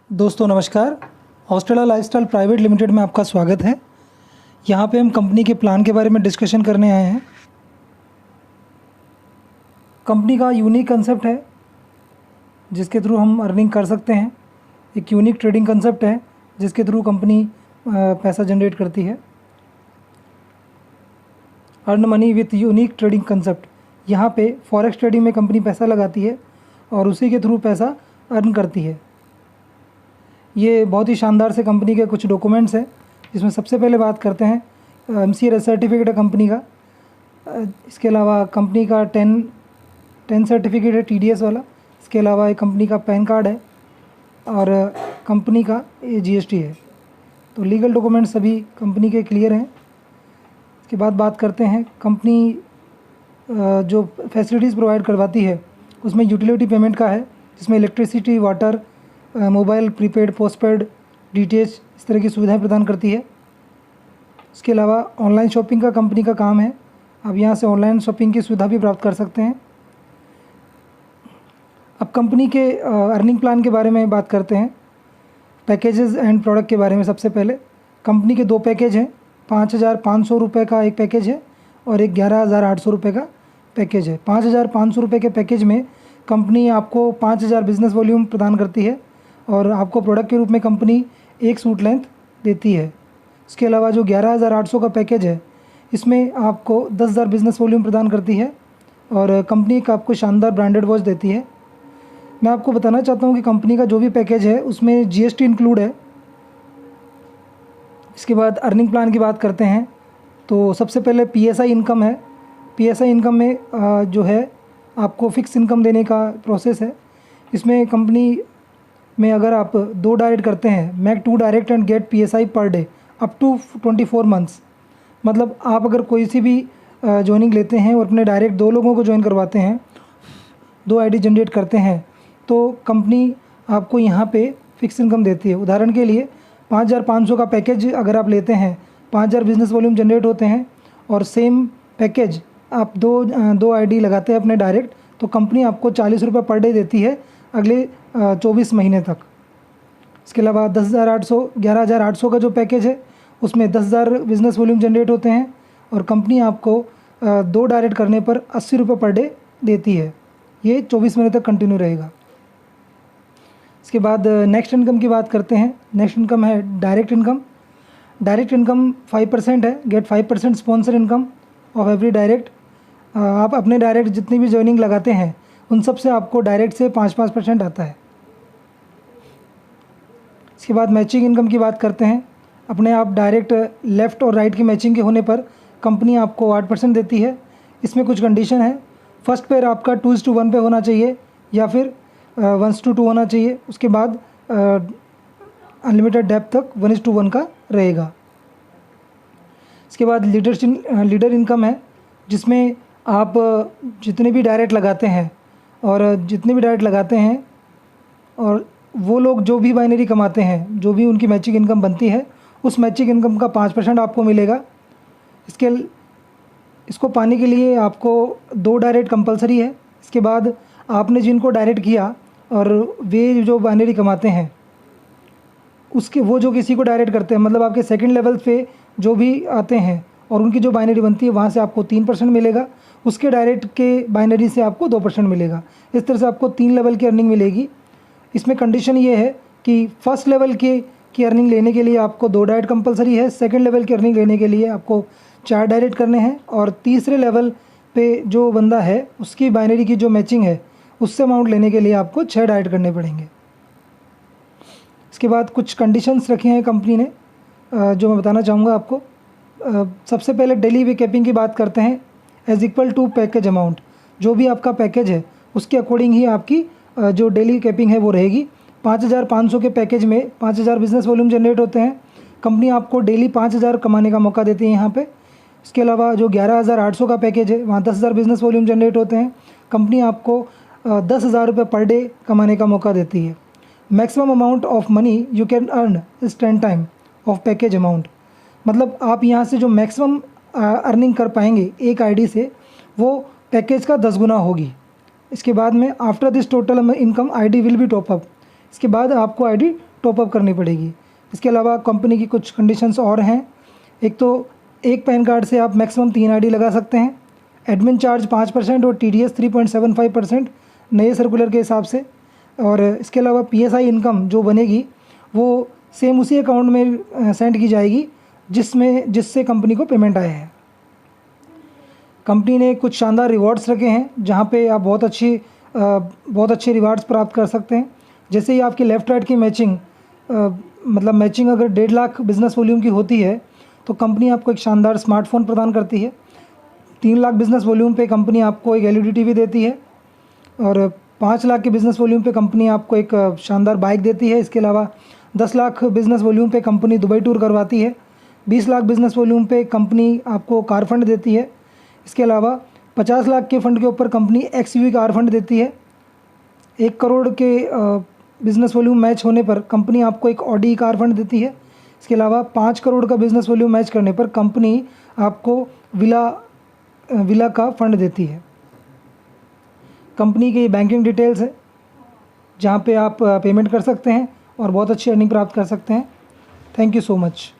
दोस्तों नमस्कार। Australia lifestyle private limited में आपका स्वागत है। यहाँ पे हम कंपनी के प्लान के बारे में डिस्कशन करने आए हैं। कंपनी का यूनिक कंसेप्ट है जिसके थ्रू हम अर्निंग कर सकते हैं। एक यूनिक ट्रेडिंग कंसेप्ट है जिसके थ्रू कंपनी पैसा जनरेट करती है। Earn money with unique trading concept. यहाँ पे फॉरेक्स ट्रेडिंग में कंपनी पैसा लगाती है और उसी के थ्रू पैसा अर्न करती है। ये बहुत ही शानदार से कंपनी के कुछ डॉक्यूमेंट्स हैं, जिसमें सबसे पहले बात करते हैं MCA सर्टिफिकेट है कंपनी का। इसके अलावा कंपनी का 10 सर्टिफिकेट है TDS वाला। इसके अलावा एक कंपनी का पैन कार्ड है और कंपनी का GST है। तो लीगल डॉक्यूमेंट्स सभी कंपनी के क्लियर हैं। इसके बाद बात करते हैं कंपनी जो फैसिलिटीज़ प्रोवाइड करवाती है उसमें यूटिलिटी पेमेंट का है, जिसमें electricity, water, mobile, prepaid, postpaid, DTH इस तरह की सुविधाएं प्रदान करती है। इसके अलावा ऑनलाइन शॉपिंग का कंपनी का काम है। आप यहाँ से ऑनलाइन शॉपिंग की सुविधा भी प्राप्त कर सकते हैं। अब कंपनी के अर्निंग प्लान के बारे में बात करते हैं, पैकेजेस एंड प्रोडक्ट के बारे में। सबसे पहले कंपनी के 2 पैकेज हैं। 5,500 रुपये का एक पैकेज है और एक 11,800 रुपये का पैकेज है। 5,500 रुपये के पैकेज में कंपनी आपको 5,000 बिजनेस वॉल्यूम प्रदान करती है और आपको प्रोडक्ट के रूप में कंपनी एक सूट लेंथ देती है। इसके अलावा जो 11,800 का पैकेज है, इसमें आपको 10,000 बिजनेस वॉल्यूम प्रदान करती है और कंपनी का आपको शानदार ब्रांडेड वॉच देती है। मैं आपको बताना चाहता हूँ कि कंपनी का जो भी पैकेज है उसमें GST इंक्लूड है। इसके बाद अर्निंग प्लान की बात करते हैं तो सबसे पहले PSI इनकम है। PSI इनकम में जो है आपको फिक्स इनकम देने का प्रोसेस है। इसमें कंपनी में अगर आप 2 डायरेक्ट करते हैं, make 2 direct and get PSI per day up to 24 months. मतलब आप अगर कोई सी भी ज्वाइनिंग लेते हैं और अपने डायरेक्ट 2 लोगों को ज्वाइन करवाते हैं, 2 ID जनरेट करते हैं, तो कंपनी आपको यहाँ पे फिक्स इनकम देती है। उदाहरण के लिए 5,500 का पैकेज अगर आप लेते हैं, 5,000 बिजनेस वॉल्यूम जनरेट होते हैं और सेम पैकेज आप दो ID लगाते हैं अपने डायरेक्ट, तो कंपनी आपको 40 रुपये पर डे देती है अगले 24 महीने तक। इसके अलावा 11,800 का जो पैकेज है उसमें 10,000 बिजनेस वॉल्यूम जनरेट होते हैं और कंपनी आपको 2 डायरेक्ट करने पर 80 रुपये पर डे देती है। ये 24 महीने तक कंटिन्यू रहेगा। इसके बाद नेक्स्ट इनकम की बात करते हैं। नेक्स्ट इनकम है डायरेक्ट इनकम। डायरेक्ट इनकम 5% है। Get 5% sponsor income of every direct. आप अपने डायरेक्ट जितनी भी ज्वाइनिंग लगाते हैं उन सब से आपको डायरेक्ट से 5% आता है। इसके बाद मैचिंग इनकम की बात करते हैं। अपने आप डायरेक्ट लेफ़्ट और राइट की मैचिंग के होने पर कंपनी आपको 8% देती है। इसमें कुछ कंडीशन है। फर्स्ट पेयर आपका 2:1 पे होना चाहिए या फिर 1:2 होना चाहिए। उसके बाद अनलिमिटेड डेप्थ तक 1:1 का रहेगा। इसके बाद लीडर इनकम है, जिसमें आप जितने भी डायरेक्ट लगाते हैं और वो लोग जो भी बाइनरी कमाते हैं, जो भी उनकी मैचिंग इनकम बनती है, उस मैचिंग इनकम का 5% आपको मिलेगा। इसको पाने के लिए आपको 2 डायरेक्ट कंपलसरी है। इसके बाद आपने जिनको डायरेक्ट किया और वे जो बाइनरी कमाते हैं उसके वो जो किसी को डायरेक्ट करते हैं, मतलब आपके सेकंड लेवल पे जो भी आते हैं और उनकी जो बाइनरी बनती है वहाँ से आपको 3% मिलेगा। उसके डायरेक्ट के बाइनरी से आपको 2% मिलेगा। इस तरह से आपको 3 लेवल की अर्निंग मिलेगी। इसमें कंडीशन ये है कि फर्स्ट लेवल की अर्निंग लेने के लिए आपको 2 डायरेक्ट कंपलसरी है। सेकंड लेवल की अर्निंग लेने के लिए आपको 4 डायरेक्ट करने हैं और तीसरे लेवल पे जो बंदा है उसकी बाइनरी की जो मैचिंग है उससे अमाउंट लेने के लिए आपको 6 डायरेक्ट करने पड़ेंगे। इसके बाद कुछ कंडीशंस रखे हैं कंपनी ने जो मैं बताना चाहूँगा आपको। सबसे पहले डेली वे कैपिंग की बात करते हैं। As equal to package amount, जो भी आपका पैकेज है उसके अकॉर्डिंग ही आपकी जो डेली कैपिंग है वो रहेगी। 5,500 के पैकेज में 5,000 बिजनेस वॉल्यूम जनरेट होते हैं। कंपनी आपको डेली 5,000 कमाने का मौका देती है यहाँ पे। इसके अलावा जो 11,800 का पैकेज है वहाँ 10,000 बिजनेस वॉल्यूम जनरेट होते हैं। कंपनी आपको 10,000 रुपये पर डे कमाने का मौका देती है। Maximum amount of money you can earn is 10 time of package amount. मतलब आप यहाँ से जो मैक्सिमम अर्निंग कर पाएंगे एक ID से, वो पैकेज का 10 गुना होगी। इसके बाद में after this total income ID will be top up. इसके बाद आपको ID टॉप अप करनी पड़ेगी। इसके अलावा कंपनी की कुछ कंडीशंस और हैं। एक तो एक पैन कार्ड से आप मैक्सिमम 3 आईडी लगा सकते हैं। एडमिन चार्ज 5% और TDS 3.75% नए सर्कुलर के हिसाब से। और इसके अलावा PSI इनकम जो बनेगी वो सेम उसी अकाउंट में सेंड की जाएगी जिससे कंपनी को पेमेंट आया है। कंपनी ने कुछ शानदार रिवॉर्ड्स रखे हैं जहाँ पे आप बहुत अच्छे रिवार्ड्स प्राप्त कर सकते हैं। जैसे ही आपकी लेफ़्ट राइट की मैचिंग मैचिंग अगर 1.5 लाख बिज़नेस वॉल्यूम की होती है तो कंपनी आपको एक शानदार स्मार्टफोन प्रदान करती है। 3 लाख बिज़नेस वॉल्यूम पे कंपनी आपको एक LED TV देती है और 5 लाख के बिज़नेस वॉल्यूम पे कंपनी आपको एक शानदार बाइक देती है। इसके अलावा 10 लाख बिज़नेस वॉल्यूम पे कंपनी दुबई टूर करवाती है। 20 लाख बिज़नेस वॉल्यूम पे कंपनी आपको कार फंड देती है। इसके अलावा 50 लाख के फंड के ऊपर कंपनी XUV कार फंड देती है। 1 करोड़ के बिज़नेस वॉल्यूम मैच होने पर कंपनी आपको एक ऑडी कार फंड देती है। इसके अलावा 5 करोड़ का बिज़नेस वॉल्यूम मैच करने पर कंपनी आपको विला का फंड देती है। कंपनी की बैंकिंग डिटेल्स है जहाँ पे आप पेमेंट कर सकते हैं और बहुत अच्छी अर्निंग प्राप्त कर सकते हैं। Thank you so much.